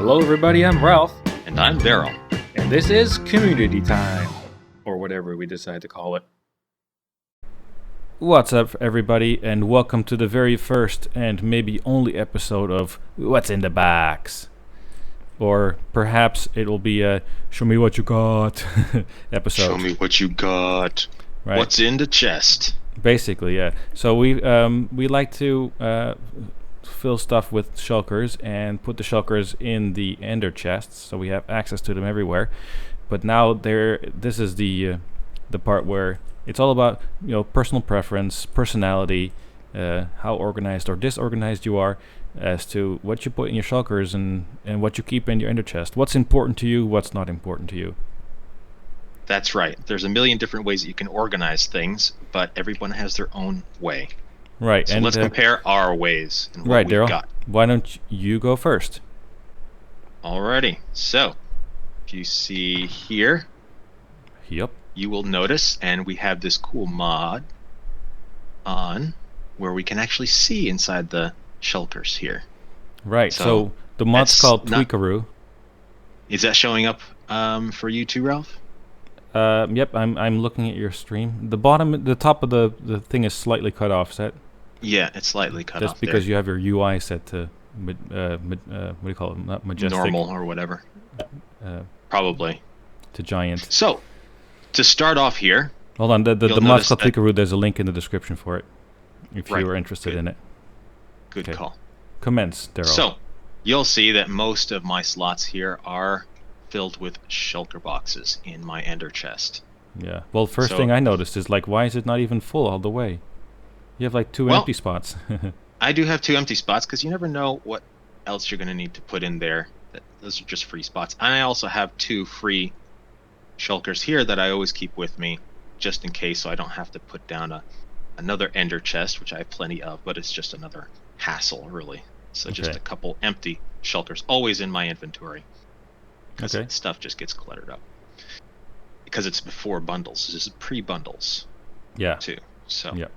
Hello everybody, I'm Ralph, And I'm Darryl. and this is Community Time, or whatever we decide to call it. What's up everybody, and welcome to the very first and maybe only episode of What's in the Box. Or perhaps it'll be a Show Me What You Got episode. Show me what you got. Right. What's in the chest? Basically, yeah. So we like to fill stuff with shulkers and put the shulkers in the ender chests, so we have access to them everywhere. But now this is the part where it's all about personal preference, personality, how organized or disorganized you are, as to what you put in your shulkers and what you keep in your ender chest. What's important to you? What's not important to you? That's right. There's a million different ways that you can organize things, but everyone has their own way. Right. So and let's compare our ways and what right, we've Darryl. got. Why don't you go first? Alrighty. So, if you see here, Yep. you will notice, and we have this cool mod on where we can actually see inside the shulkers here. Right. So the mod's that's called not- Tweakaroo. Is that showing up for you too, Ralph? Yep, I'm looking at your stream. The top of the thing is slightly cut off. Is that Yeah, it's slightly cut just off because there. you have your UI set to what do you call it? Not majestic. Normal or whatever. Uh, Probably. to giant. So, to start off here, Hold on. The you'll mod's notice called that- Tweakaroo. There's a link in the description for it, if Right, you are interested good. in it. good Okay. call. Commence, Darryl. So, you'll see that most of my slots here are filled with shulker boxes in my ender chest. Yeah. Well, first So- thing I noticed is why is it not even full all the way? You have two Well- empty spots. I do have 2 empty spots because you never know what else you're going to need to put in there. Those are just free spots. And I also have 2 free shulkers here that I always keep with me just in case, so I don't have to put down another ender chest, which I have plenty of, but it's just another hassle, really. So just Okay. a couple empty shulkers always in my inventory. Because Okay. stuff just gets cluttered up. Because it's before bundles. This is pre-bundles Yeah. too. So Yep.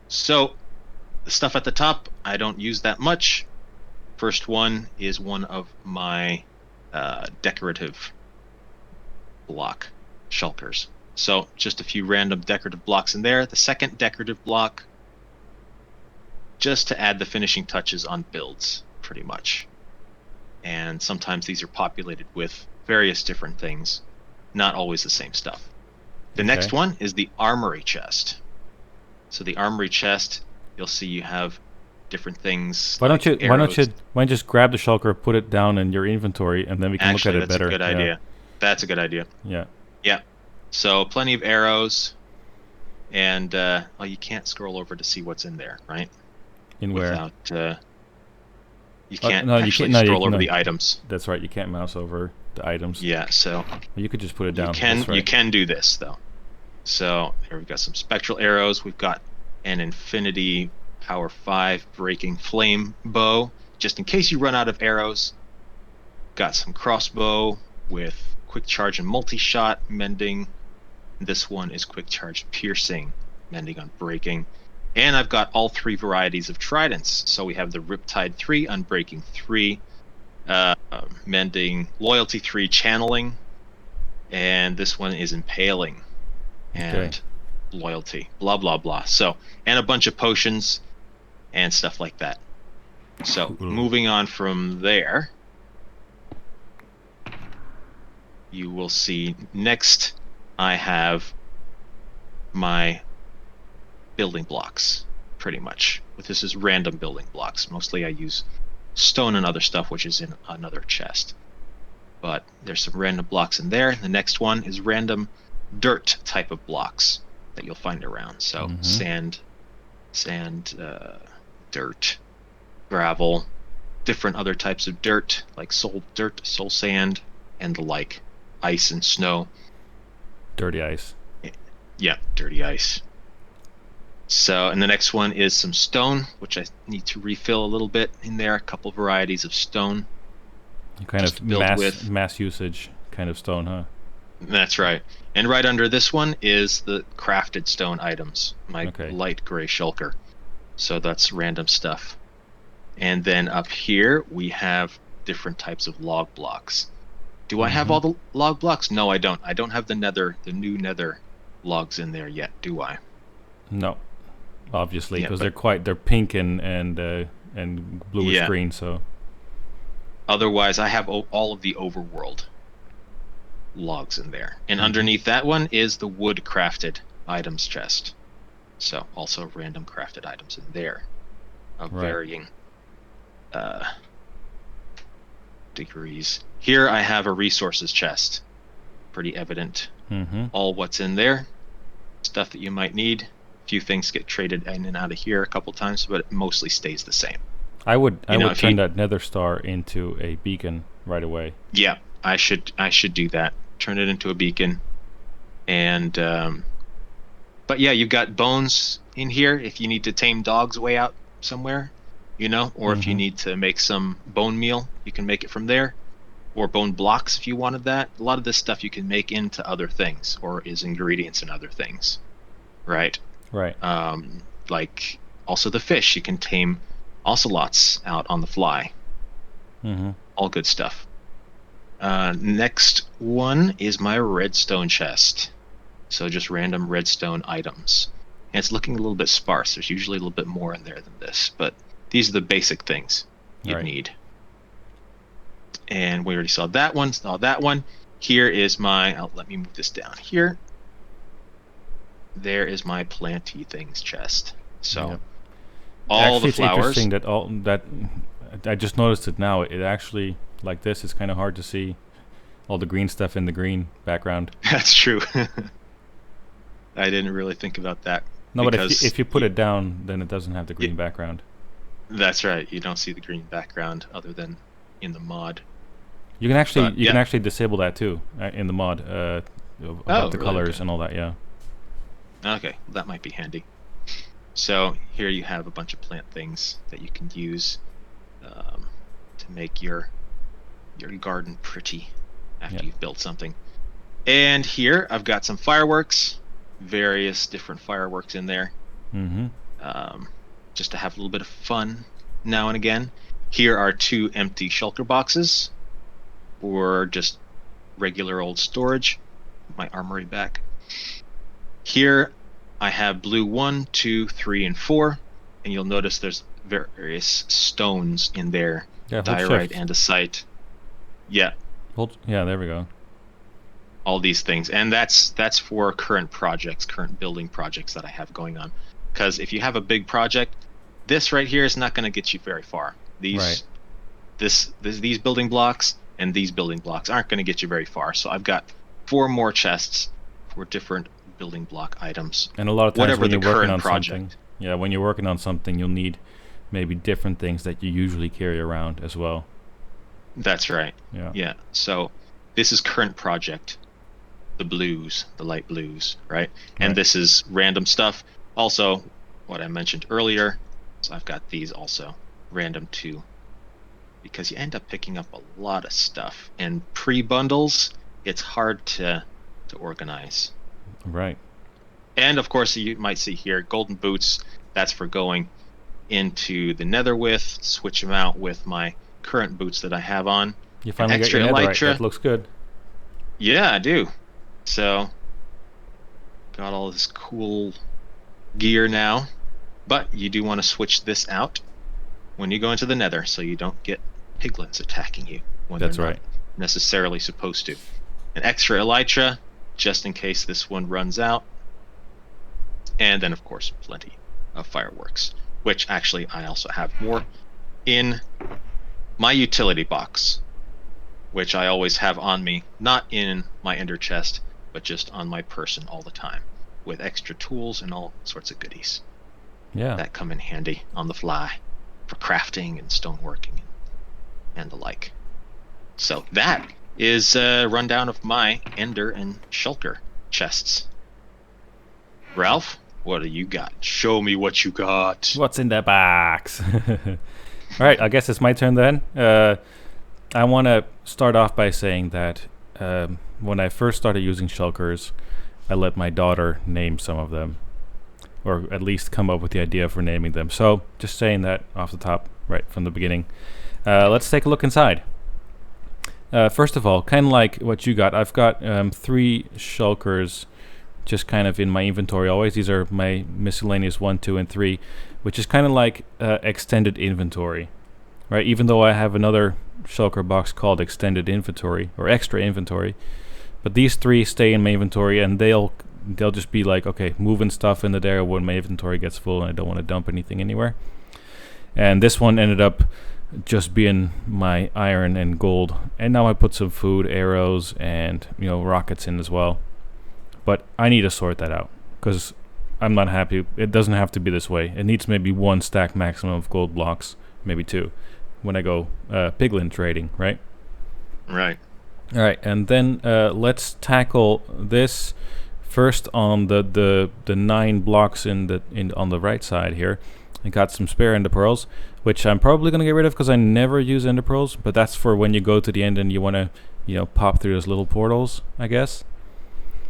So the stuff at the top, I don't use that much. First one is one of my decorative block shulkers. So just a few random decorative blocks in there. The second decorative block, just to add the finishing touches on builds, pretty much. And sometimes these are populated with various different things, not always the same stuff. The next Okay. one is the Armory Chest. So the Armory Chest, you'll see you have different things. Why don't you arrows. just grab the shulker, put it down in your inventory, and then we can Actually, look at it that's better. a good idea. That's a good idea. Yeah. Yeah. So plenty of arrows, and you can't scroll over to see what's in there, right? In where? Without you can't no, you actually can't- no, you scroll can- over no. the items. That's right. You can't mouse over the items. Yeah. So You could just put it down. you can That's right. you can do this though. So here we've got some spectral arrows. We've got an infinity power 5 breaking flame bow, just in case you run out of arrows. Got some crossbow with quick charge and multi-shot mending. This one is quick charge piercing, mending on breaking. And I've got all 3 varieties of tridents. So we have the Riptide 3, Unbreaking 3, mending, Loyalty 3, channeling, and this one is impaling and Okay. loyalty, blah blah blah. So, and a bunch of potions and stuff like that. So Cool. moving on from there, you will see next I have my building blocks, pretty much. But this is random building blocks. Mostly I use stone and other stuff, which is in another chest. But there's some random blocks in there. The next one is random dirt type of blocks that you'll find around. So Mhm. sand, dirt, gravel, different other types of dirt, like soul dirt, soul sand, and the like, ice and snow. Dirty ice. Yeah, dirty ice. So, and the next one is some stone, which I need to refill a little bit in there. A couple varieties of stone. Kind Just of to build mass usage kind of stone, huh? That's right. And right under this one is the crafted stone items. My Okay. light gray shulker. So that's random stuff. And then up here we have different types of log blocks. Do I have all the log blocks? No, I don't. I don't have the new nether logs in there yet, do I? No, obviously, Yeah, because but- they're pink and bluish Yeah. green. So Otherwise, I have all of the overworld logs in there. And underneath that one is the wood crafted items chest. So also random crafted items in there of Right. varying degrees. Here I have a resources chest. Pretty evident. All what's in there. Stuff that you might need. A few things get traded in and out of here a couple times, but it mostly stays the same. I would if turn you- that nether star into a beacon right away. Yeah, I should do that. Turn it into a beacon. And but yeah, you've got bones in here if you need to tame dogs way out somewhere, or if you need to make some bone meal, you can make it from there. Or bone blocks if you wanted that. A lot of this stuff you can make into other things or is ingredients in other things. Right? Right. Like also the fish, you can tame ocelots out on the fly. All good stuff. Next one is my redstone chest. So just random redstone items. And it's looking a little bit sparse. There's usually a little bit more in there than this, but these are the basic things you'd need. And we already saw that one. Here is my, let me move this down here. There is my planty things chest. So all actually, the flowers. It's interesting that I just noticed it now. It actually, like this, it's kind of hard to see all the green stuff in the green background. That's true. I didn't really think about that. No, but if you put it down, then it doesn't have the green background. That's right. You don't see the green background other than in the mod. You can actually disable that too in the mod about the colors and all that. Yeah. Okay, that might be handy. So here you have a bunch of plant things that you can use to make your garden pretty after you've built something. And here I've got some fireworks, various different fireworks in there, just to have a little bit of fun now and again. Here are 2 empty shulker boxes, or just regular old storage. My armory back. Here I have blue 1, 2, 3, and 4, and you'll notice there's various stones in there. Yeah, diorite, andesite. Yeah. Yeah, there we go. All these things, and that's for current building projects that I have going on. Because if you have a big project, this right here is not going to get you very far. These building blocks and these building blocks aren't going to get you very far. So I've got 4 more chests for different building block items. And a lot of times whatever when you're the working current on project. something, when you're working on something, you'll need maybe different things that you usually carry around as well. That's right. Yeah. So this is current project, the blues, the light blues, right? And this is random stuff. Also, what I mentioned earlier. So I've got these also random too, because you end up picking up a lot of stuff. And pre-bundles, it's hard to organize. Right. And of course, you might see here golden boots. That's for going into the nether with. Switch them out with my current boots that I have on. You finally get your netherite. That looks good. Yeah, I do. So got all this cool gear now. But you do want to switch this out when you go into the nether, so you don't get piglins attacking you when they're not necessarily supposed to. An extra elytra, just in case this one runs out. And then, of course, plenty of fireworks, which actually I also have more in my utility box, which I always have on me, not in my ender chest, but just on my person all the time, with extra tools and all sorts of goodies. Yeah. That come in handy on the fly for crafting and stoneworking and the like. So that is a rundown of my ender and shulker chests. Ralph, what do you got? Show me what you got. What's in that box? All right, I guess it's my turn then. I want to start off by saying that when I first started using shulkers, I let my daughter name some of them, or at least come up with the idea for naming them. So just saying that off the top, right from the beginning. Let's take a look inside. First of all, kind of like what you got, I've got 3 shulkers just kind of in my inventory always. These are my miscellaneous 1, 2, and 3, which is kind of like extended inventory, right? Even though I have another shulker box called extended inventory or extra inventory, but these 3 stay in my inventory, and they'll just be like, okay, moving stuff into there when my inventory gets full and I don't want to dump anything anywhere. And this one ended up just being my iron and gold, and now I put some food, arrows, and rockets in as well. But I need to sort that out because I'm not happy. It doesn't have to be this way. It needs maybe 1 stack maximum of gold blocks, maybe 2, when I go piglin trading, right? Right. All right, and then let's tackle this first on the 9 blocks on the right side here. I got some spare ender pearls, which I'm probably going to get rid of because I never use ender pearls, but that's for when you go to the end and you want to, pop through those little portals, I guess.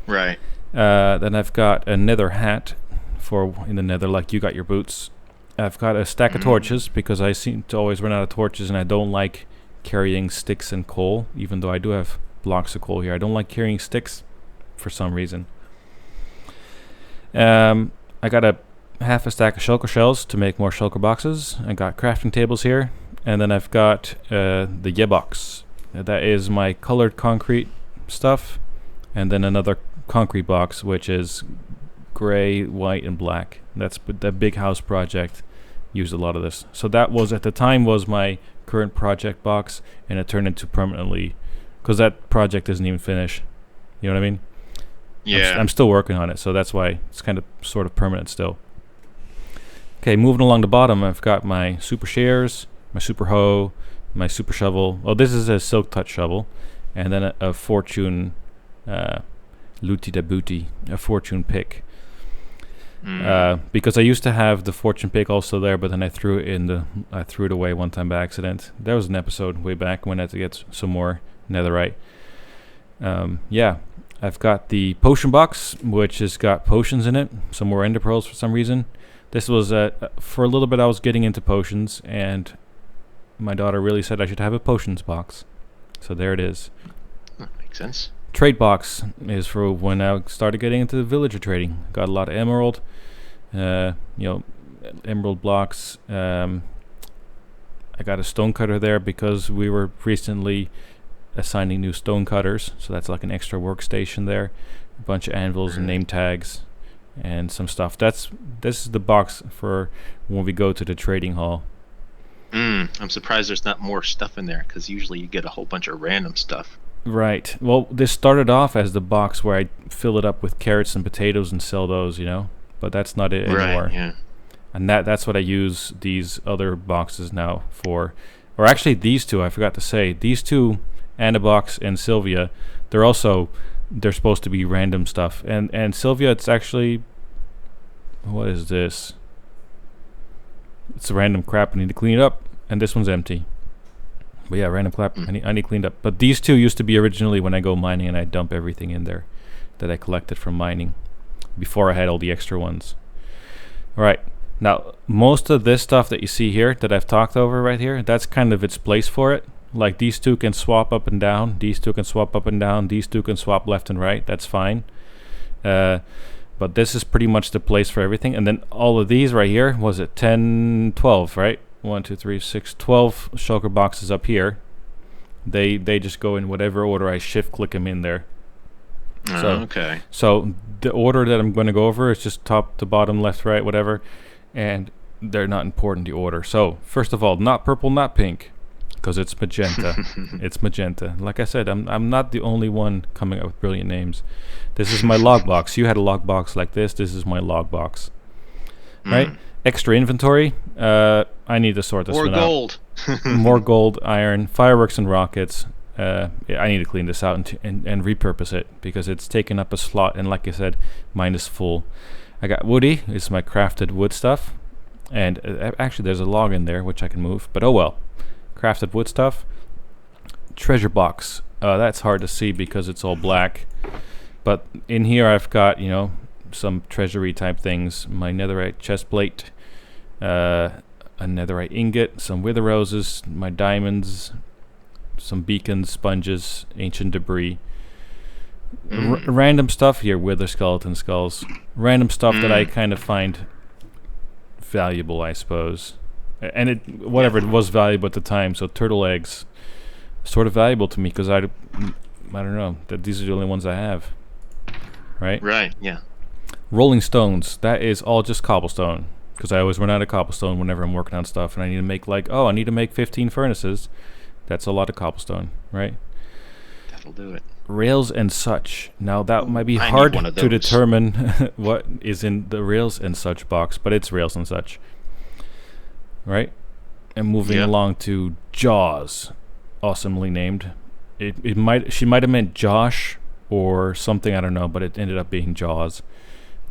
Right. Then I've got a nether hat for in the nether, like you got your boots. I've got a stack of torches because I seem to always run out of torches, and I don't like carrying sticks and coal, even though I do have blocks of coal here. I don't like carrying sticks for some reason. I got half a stack of shulker shells to make more shulker boxes. I got crafting tables here, and then I've got the box. That is my colored concrete stuff, and then another concrete box which is gray, white, and black. That's the big house project used a lot of this. So that was at the time was my current project box, and it turned into permanently because that project isn't even finished. You know what I mean? Yeah. I'm still working on it, so that's why it's kind of sort of permanent still. Okay, moving along the bottom, I've got my super shears, my super hoe, my super shovel. Oh, this is a silk touch shovel, and then a fortune looty da booty, a fortune pick. Because I used to have the fortune pick also there, but then I threw it away one time by accident. There was an episode way back when I had to get some more netherite. I've got the potion box, which has got potions in it, some more ender pearls for some reason. This was for a little bit I was getting into potions, and my daughter really said I should have a potions box. So there it is. That makes sense. Trade box is for when I started getting into villager trading. Got a lot of emerald, emerald blocks. I got a stone cutter there because we were recently assigning new stone cutters, so that's like an extra workstation there. A bunch of anvils and name tags and some stuff. This is the box for when we go to the trading hall. I'm surprised there's not more stuff in there, because usually you get a whole bunch of random stuff. Right. Well, this started off as the box where I fill it up with carrots and potatoes and sell those, but that's not it anymore. Right, yeah. And that's what I use these other boxes now for. Or actually these two, I forgot to say. These two, Anabox and Sylvia, they're supposed to be random stuff. And Sylvia, it's actually, what is this? It's a random crap. I need to clean it up. And this one's empty. But yeah, random crap. I need cleaned up. But these two used to be originally when I go mining and I dump everything in there that I collected from mining before I had all the extra ones. All right. Now, most of this stuff that you see here that I've talked over right here, that's kind of its place for it. Like these two can swap up and down. These two can swap up and down. These two can swap left and right. That's fine. But this is pretty much the place for everything. And then all of these right here, was it 10, 12, right? 1, 2, 3, 6, 12 shulker boxes up here. They just go in whatever order I shift click them in there. Okay. So the order that I'm going to go over is just top to bottom, left, right, whatever. And they're not important, the order. So first of all, not purple, not pink, because it's magenta. It's magenta. Like I said, I'm not the only one coming up with brilliant names. This is my log box. You had a log box like this. This is my log box. Right? Extra inventory. I need to sort this one out. More gold. More gold, iron, fireworks, and rockets. I need to clean this out and repurpose it because it's taken up a slot. And like I said, mine is full. I got woody. It's my crafted wood stuff. And actually, there's a log in there which I can move. But oh well. Crafted wood stuff. Treasure box. That's hard to see because it's all black. But in here I've got, some treasury type things. My netherite chest plate. A netherite ingot. Some wither roses. My diamonds. some beacons, sponges, ancient debris. Random stuff here, wither skeleton skulls. Random stuff that I kind of find valuable, I suppose. And it was valuable at the time. So turtle eggs, sort of valuable to me because I don't know, that these are the only ones I have. Right? Right, yeah. Rolling stones, that is all just cobblestone. Because I always run out of cobblestone whenever I'm working on stuff. And I need to make I need to make 15 furnaces. That's a lot of cobblestone, right? That'll do it. Rails and such. Now that might be hard to determine what is in the rails and such box, but it's rails and such. Right? And moving along to Jaws. Awesomely named. She might have meant Josh or something, I don't know, but it ended up being Jaws.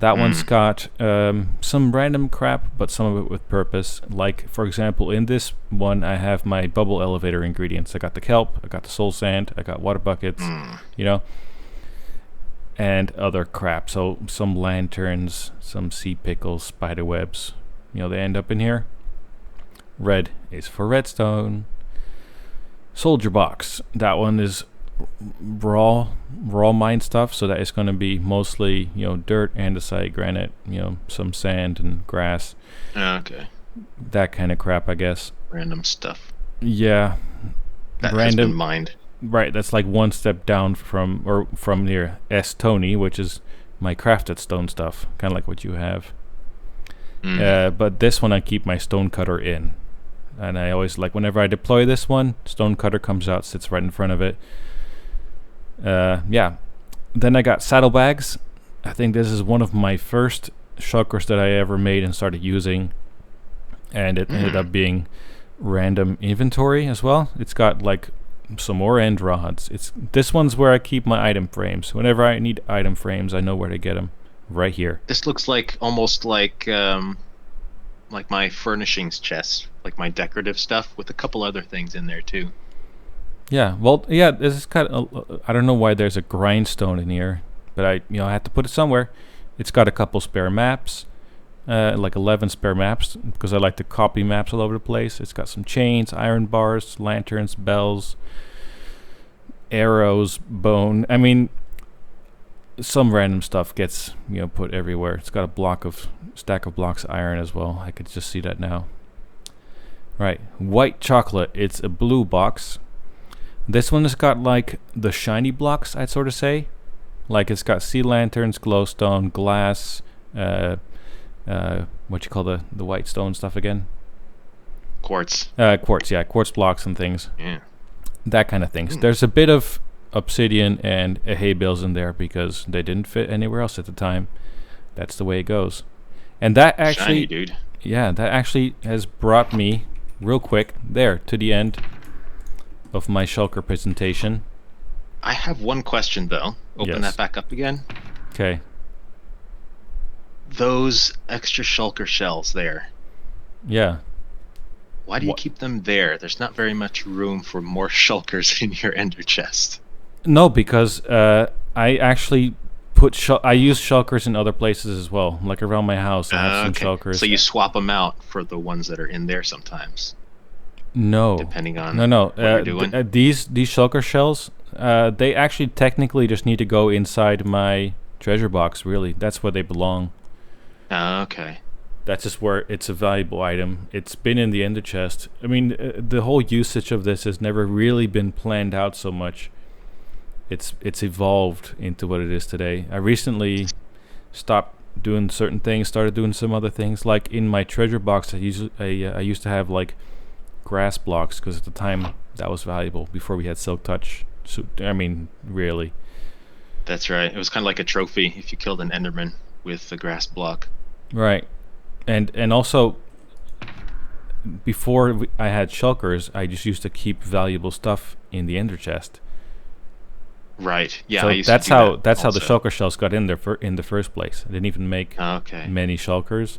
That one's got some random crap, but some of it with purpose. Like, for example, in this one, I have my bubble elevator ingredients. I got the kelp, I got the soul sand, I got water buckets, and other crap. So some lanterns, some sea pickles, spider webs. They end up in here. Red is for redstone. Soldier box. That one is raw mine stuff, so that is going to be mostly dirt, andesite, granite, some sand and grass. Okay. That kind of crap, I guess. Random stuff. Yeah. That has been mined. Right, that's like one step down from near S Tony, which is my crafted stone stuff, kind of like what you have. But this one I keep my stone cutter in, and I always whenever I deploy this one, stone cutter comes out, sits right in front of it. Then I got saddlebags. I think this is one of my first shulkers that I ever made and started using, and it ended up being random inventory as well. It's got some more end rods. This one's where I keep my item frames. Whenever I need item frames, I know where to get them. Right here. This looks almost like my furnishings chest, like my decorative stuff, with a couple other things in there too. Yeah, well, this is kind of, I don't know why there's a grindstone in here, but I had to put it somewhere. It's got a couple spare maps, 11 spare maps, because I like to copy maps all over the place. It's got some chains, iron bars, lanterns, bells, arrows, bone. I mean, some random stuff gets, put everywhere. It's got a stack of blocks of iron as well. I could just see that now. Right, white chocolate. It's a blue box. This one has got the shiny blocks, I'd sort of say. It's got sea lanterns, glowstone, glass, what you call the white stone stuff again? Quartz. Quartz blocks and things. Yeah. That kind of things. There's a bit of obsidian and hay bales in there because they didn't fit anywhere else at the time. That's the way it goes. And that actually... Shiny, dude. Yeah, that actually has brought me, real quick, there, to the end of my shulker presentation. I have one question though. Open that back up again. Okay. Those extra shulker shells there. Yeah. Why do you keep them there? There's not very much room for more shulkers in your ender chest. No, because I actually I use shulkers in other places as well, like around my house. I have some shulkers. So you swap them out for the ones that are in there sometimes. No. Depending on what you're doing. These shulker shells, they actually technically just need to go inside my treasure box, really. That's where they belong. Okay. That's just where it's a valuable item. It's been in the ender chest. I mean, the whole usage of this has never really been planned out so much. It's evolved into what it is today. I recently stopped doing certain things, started doing some other things. Like in my treasure box, I used to have grass blocks because at the time that was valuable before we had silk touch. So, I mean, really. That's right. It was kind of like a trophy if you killed an enderman with the grass block. Right. And also, before I had shulkers, I just used to keep valuable stuff in the ender chest. Right. Yeah. So that's how the shulker shells got in there in the first place. I didn't even make many shulkers.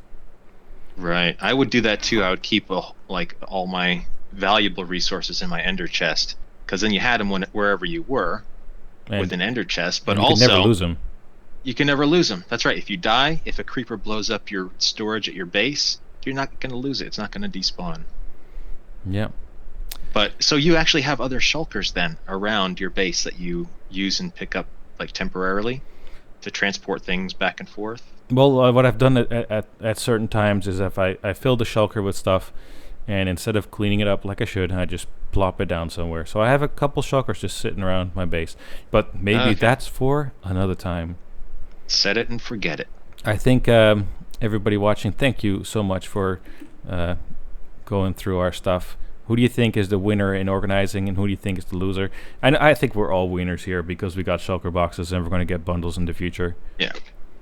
Right. I would do that too. I would keep all my valuable resources in my ender chest, because then you had them wherever you were with an ender chest. But also, you can never lose them. You can never lose them. That's right. If you die, if a creeper blows up your storage at your base, you're not going to lose it. It's not going to despawn. Yeah. But so you actually have other shulkers then around your base that you use and pick up like temporarily to transport things back and forth. Well, what I've done at certain times is if I fill the shulker with stuff, and instead of cleaning it up like I should, I just plop it down somewhere. So I have a couple shulkers just sitting around my base. But maybe that's for another time. Set it and forget it. I think everybody watching, thank you so much for going through our stuff. Who do you think is the winner in organizing, and who do you think is the loser? And I think we're all winners here because we got shulker boxes and we're going to get bundles in the future. Yeah,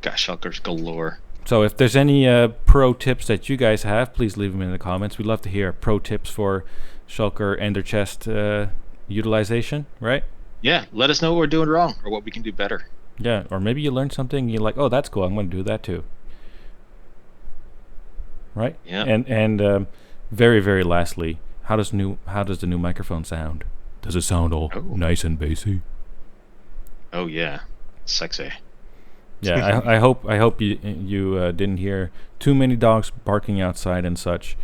got shulkers galore. So if there's any pro tips that you guys have, please leave them in the comments. We'd love to hear pro tips for shulker ender chest utilization, right? Yeah, let us know what we're doing wrong or what we can do better. Yeah, or maybe you learned something and you're like, oh, that's cool, I'm going to do that too. Right? Yeah. And very, very lastly, how does the new microphone sound? Does it sound all nice and bassy? Oh yeah, sexy. Yeah, I hope you didn't hear too many dogs barking outside and such,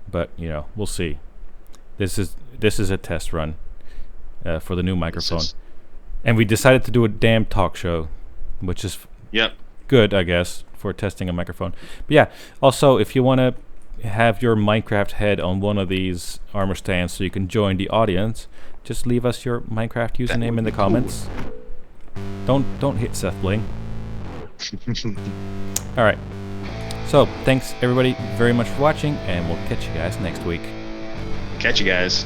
but we'll see. This is a test run for the new microphone, and we decided to do a damn talk show, which is good, I guess, for testing a microphone. But yeah, also if you want to have your Minecraft head on one of these armor stands so you can join the audience, just leave us your Minecraft username in the comments. Don't hit Seth Bling. All right. So thanks everybody very much for watching, and we'll catch you guys next week. Catch you guys.